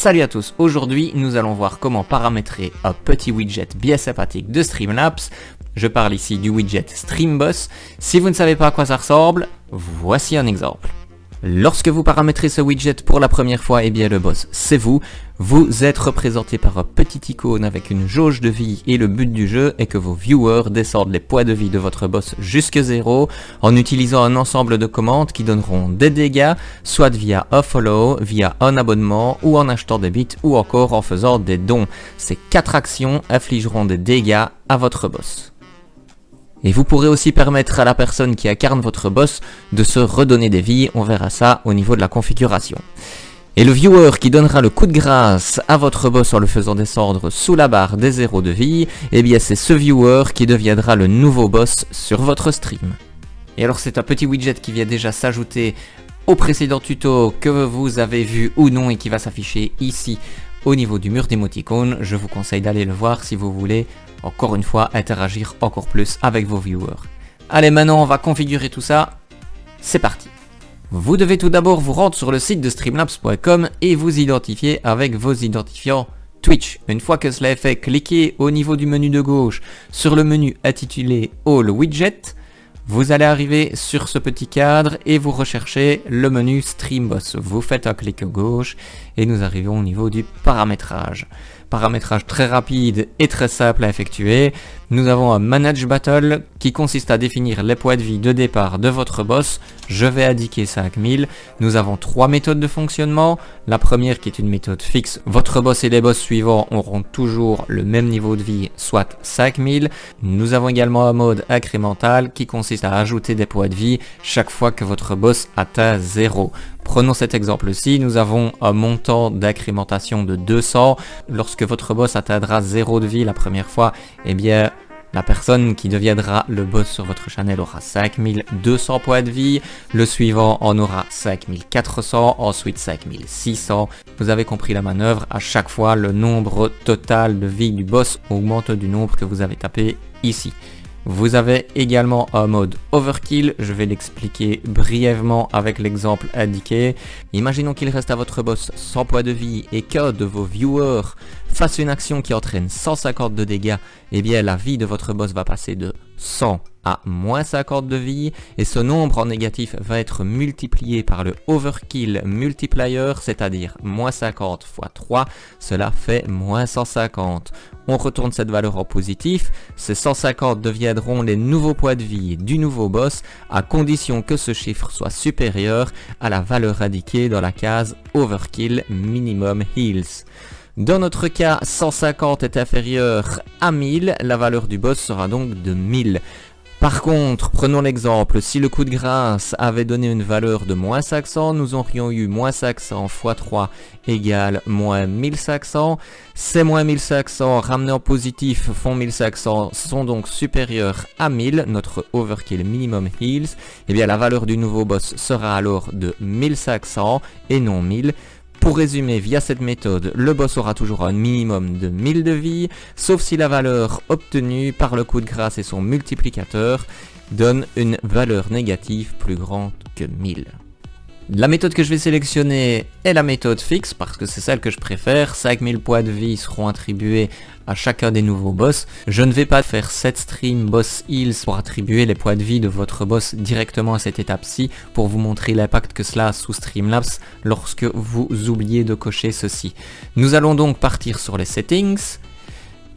Salut à tous, aujourd'hui nous allons voir comment paramétrer un petit widget bien sympathique de Streamlabs. Je parle ici du widget StreamBoss. Si vous ne savez pas à quoi ça ressemble, voici un exemple. Lorsque vous paramétrez ce widget pour la première fois, eh bien le boss c'est vous. Vous êtes représenté par un petit icône avec une jauge de vie et le but du jeu est que vos viewers descendent les points de vie de votre boss jusque 0 en utilisant un ensemble de commandes qui donneront des dégâts, soit via un follow, via un abonnement ou en achetant des bits ou encore en faisant des dons. Ces 4 actions infligeront des dégâts à votre boss. Et vous pourrez aussi permettre à la personne qui incarne votre boss de se redonner des vies, on verra ça au niveau de la configuration. Et le viewer qui donnera le coup de grâce à votre boss en le faisant descendre sous la barre des 0 de vie, eh bien c'est ce viewer qui deviendra le nouveau boss sur votre stream. Et alors c'est un petit widget qui vient déjà s'ajouter au précédent tuto que vous avez vu ou non et qui va s'afficher ici au niveau du mur d'émoticônes. Je vous conseille d'aller le voir si vous voulez encore une fois interagir encore plus avec vos viewers. Allez, maintenant on va configurer tout ça, c'est parti. Vous devez tout d'abord vous rendre sur le site de streamlabs.com et vous identifier avec vos identifiants Twitch. Une fois que cela est fait, cliquez au niveau du menu de gauche sur le menu intitulé All Widget. Vous allez arriver sur ce petit cadre et vous recherchez le menu StreamBoss. Vous faites un clic gauche et nous arrivons au niveau du paramétrage. Paramétrage très rapide et très simple à effectuer. Nous avons un Manage Battle qui consiste à définir les points de vie de départ de votre boss. Je vais indiquer 5000. Nous avons 3 méthodes de fonctionnement. La première qui est une méthode fixe. Votre boss et les boss suivants auront toujours le même niveau de vie, soit 5000. Nous avons également un mode incrémental qui consiste à ajouter des points de vie chaque fois que votre boss atteint 0. Prenons cet exemple-ci, nous avons un montant d'incrémentation de 200. Lorsque votre boss atteindra 0 de vie la première fois, eh bien la personne qui deviendra le boss sur votre channel aura 5200 points de vie, le suivant en aura 5400, ensuite 5600. Vous avez compris la manœuvre, à chaque fois le nombre total de vie du boss augmente du nombre que vous avez tapé ici. Vous avez également un mode Overkill, je vais l'expliquer brièvement avec l'exemple indiqué. Imaginons qu'il reste à votre boss 100 points de vie et qu'un de vos viewers fasse une action qui entraîne 150 de dégâts, et bien la vie de votre boss va passer de 100 à moins 50 de vie, et ce nombre en négatif va être multiplié par le Overkill Multiplier, c'est-à-dire moins 50 fois 3, cela fait moins 150. On retourne cette valeur en positif, ces 150 deviendront les nouveaux points de vie du nouveau boss, à condition que ce chiffre soit supérieur à la valeur indiquée dans la case Overkill Minimum Heals. Dans notre cas, 150 est inférieur à 1000, la valeur du boss sera donc de 1000. Par contre, prenons l'exemple, si le coup de grâce avait donné une valeur de moins 500, nous aurions eu moins 500 x 3 égale moins 1500. Ces moins 1500 ramenés en positif font 1500, sont donc supérieurs à 1000, notre Overkill Minimum Heals. Et bien la valeur du nouveau boss sera alors de 1500 et non 1000. Pour résumer, via cette méthode, le boss aura toujours un minimum de 1000 de vie, sauf si la valeur obtenue par le coup de grâce et son multiplicateur donne une valeur négative plus grande que 1000. La méthode que je vais sélectionner est la méthode fixe parce que c'est celle que je préfère. 5000 points de vie seront attribués à chacun des nouveaux boss. Je ne vais pas faire set stream boss heals pour attribuer les points de vie de votre boss directement à cette étape-ci pour vous montrer l'impact que cela a sous Streamlabs lorsque vous oubliez de cocher ceci. Nous allons donc partir sur les settings.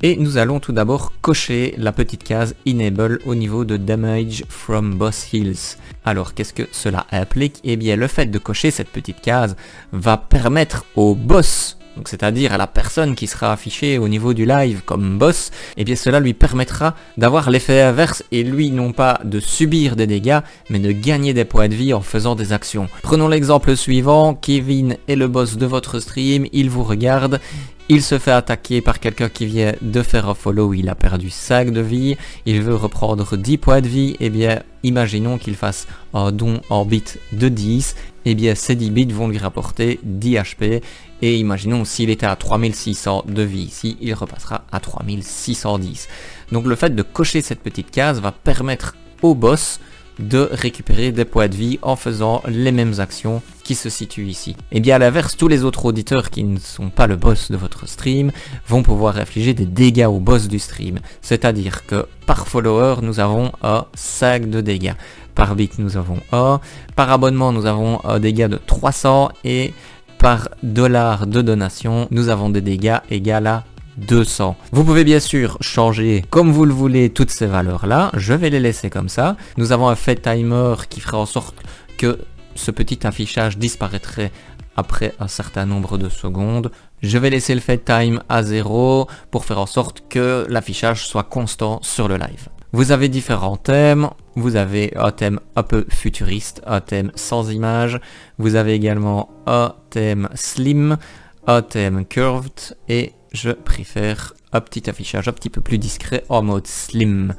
Et nous allons tout d'abord cocher la petite case Enable au niveau de Damage from Boss Heals. Alors qu'est-ce que cela implique? Eh bien le fait de cocher cette petite case va permettre au boss, donc c'est-à-dire à la personne qui sera affichée au niveau du live comme boss, eh bien cela lui permettra d'avoir l'effet inverse et lui non pas de subir des dégâts mais de gagner des points de vie en faisant des actions. Prenons l'exemple suivant, Kevin est le boss de votre stream, il vous regarde. Il se fait attaquer par quelqu'un qui vient de faire un follow, il a perdu 5 de vie, il veut reprendre 10 points de vie, et bien imaginons qu'il fasse un don en bits de 10, et bien ces 10 bits vont lui rapporter 10 HP, et imaginons s'il était à 3600 de vie ici, il repassera à 3610. Donc le fait de cocher cette petite case va permettre au boss de récupérer des points de vie en faisant les mêmes actions qui se situent ici. Et bien à l'inverse, tous les autres auditeurs qui ne sont pas le boss de votre stream vont pouvoir infliger des dégâts au boss du stream. C'est-à-dire que par follower, nous avons un 5 de dégâts. Par bit, nous avons 1. Par abonnement, nous avons un dégât de 300. Et par dollar de donation, nous avons des dégâts égaux à 200. Vous pouvez bien sûr changer comme vous le voulez toutes ces valeurs là, je vais les laisser comme ça. Nous avons un fait timer qui fera en sorte que ce petit affichage disparaîtrait après un certain nombre de secondes. Je vais laisser le fait time à 0 pour faire en sorte que l'affichage soit constant sur le live. Vous avez différents thèmes, vous avez un thème un peu futuriste, un thème sans image, vous avez également un thème slim, un thème curved et je préfère un petit affichage un petit peu plus discret en mode slim.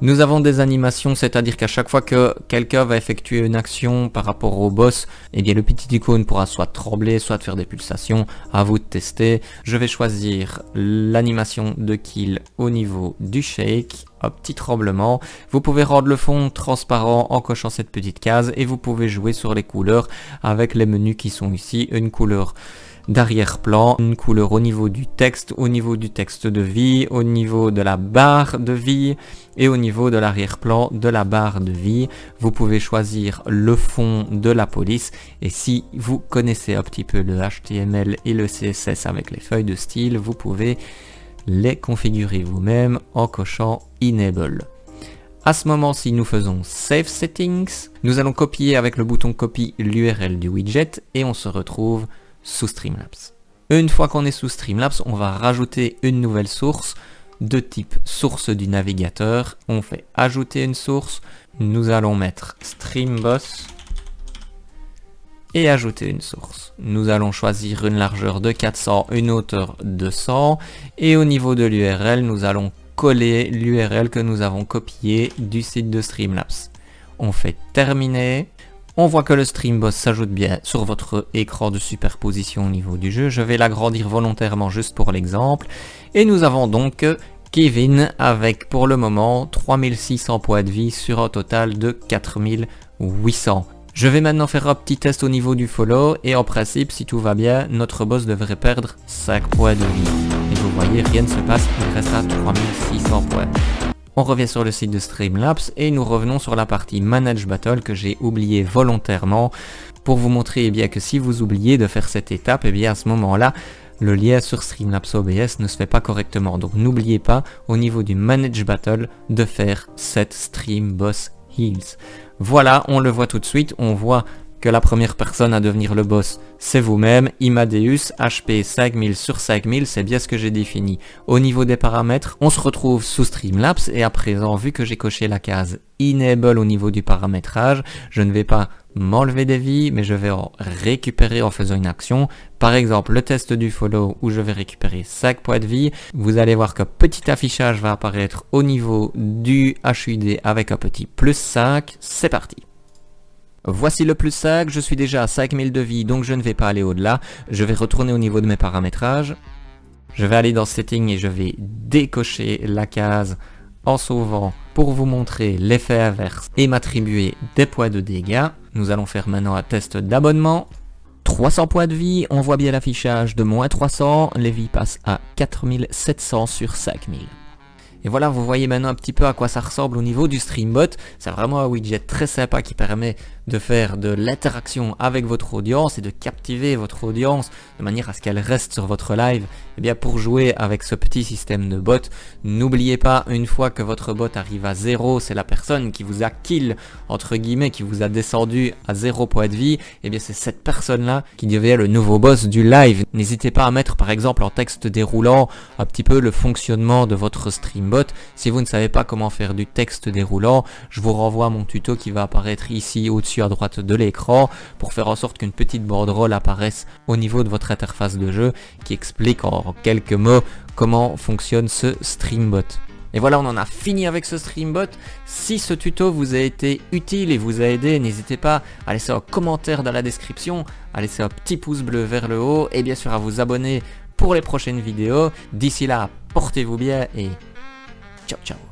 Nous avons des animations, c'est-à-dire qu'à chaque fois que quelqu'un va effectuer une action par rapport au boss, eh bien le petit icône pourra soit trembler, soit faire des pulsations, à vous de tester. Je vais choisir l'animation de kill au niveau du shake, un petit tremblement. Vous pouvez rendre le fond transparent en cochant cette petite case et vous pouvez jouer sur les couleurs avec les menus qui sont ici, une couleur d'arrière-plan, une couleur au niveau du texte de vie, au niveau de la barre de vie et au niveau de l'arrière-plan de la barre de vie. Vous pouvez choisir le fond de la police et si vous connaissez un petit peu le HTML et le CSS avec les feuilles de style, vous pouvez les configurer vous-même en cochant Enable. À ce moment-ci, nous faisons Save Settings. Nous allons copier avec le bouton copie l'URL du widget et on se retrouve sous Streamlabs. Une fois qu'on est sous Streamlabs, on va rajouter une nouvelle source de type source du navigateur. On fait ajouter une source. Nous allons mettre StreamBoss et ajouter une source. Nous allons choisir une largeur de 400, une hauteur de 100 et au niveau de l'URL, nous allons coller l'URL que nous avons copié du site de Streamlabs. On fait terminer. On voit que le StreamBoss s'ajoute bien sur votre écran de superposition au niveau du jeu. Je vais l'agrandir volontairement juste pour l'exemple. Et nous avons donc Kevin avec pour le moment 3600 points de vie sur un total de 4800. Je vais maintenant faire un petit test au niveau du follow et en principe si tout va bien, notre boss devrait perdre 5 points de vie. Et vous voyez, rien ne se passe, il restera 3600 points. On revient sur le site de Streamlabs et nous revenons sur la partie Manage Battle que j'ai oublié volontairement pour vous montrer eh bien, que si vous oubliez de faire cette étape, eh bien, à ce moment-là, le lien sur Streamlabs OBS ne se fait pas correctement. Donc n'oubliez pas au niveau du Manage Battle de faire cette Stream Boss Heals. Voilà, on le voit tout de suite, on voit que la première personne à devenir le boss, c'est vous-même. Imadeus, HP 5000 sur 5000, c'est bien ce que j'ai défini. Au niveau des paramètres, on se retrouve sous Streamlabs et à présent, vu que j'ai coché la case Enable au niveau du paramétrage, je ne vais pas m'enlever des vies, mais je vais en récupérer en faisant une action. Par exemple, le test du follow où je vais récupérer 5 points de vie. Vous allez voir qu'un petit affichage va apparaître au niveau du HUD avec un petit plus 5. C'est parti. Voici le plus 5, je suis déjà à 5000 de vie, donc je ne vais pas aller au-delà. Je vais retourner au niveau de mes paramétrages. Je vais aller dans Settings et je vais décocher la case en sauvant pour vous montrer l'effet inverse et m'attribuer des points de dégâts. Nous allons faire maintenant un test d'abonnement. 300 points de vie, on voit bien l'affichage de moins 300, les vies passent à 4700 sur 5000. Et voilà, vous voyez maintenant un petit peu à quoi ça ressemble au niveau du StreamBot. C'est vraiment un widget très sympa qui permet de faire de l'interaction avec votre audience et de captiver votre audience de manière à ce qu'elle reste sur votre live. Et bien pour jouer avec ce petit système de bot, n'oubliez pas, une fois que votre bot arrive à 0, c'est la personne qui vous a kill, entre guillemets, qui vous a descendu à 0 point de vie, et bien c'est cette personne-là qui devient le nouveau boss du live. N'hésitez pas à mettre par exemple en texte déroulant un petit peu le fonctionnement de votre StreamBot. Si vous ne savez pas comment faire du texte déroulant, je vous renvoie à mon tuto qui va apparaître ici au-dessus à droite de l'écran pour faire en sorte qu'une petite banderole apparaisse au niveau de votre interface de jeu qui explique en quelques mots comment fonctionne ce StreamBot. Et voilà, on en a fini avec ce StreamBot. Si ce tuto vous a été utile et vous a aidé, n'hésitez pas à laisser un commentaire dans la description, à laisser un petit pouce bleu vers le haut et bien sûr à vous abonner pour les prochaines vidéos. D'ici là, portez-vous bien et ciao ciao.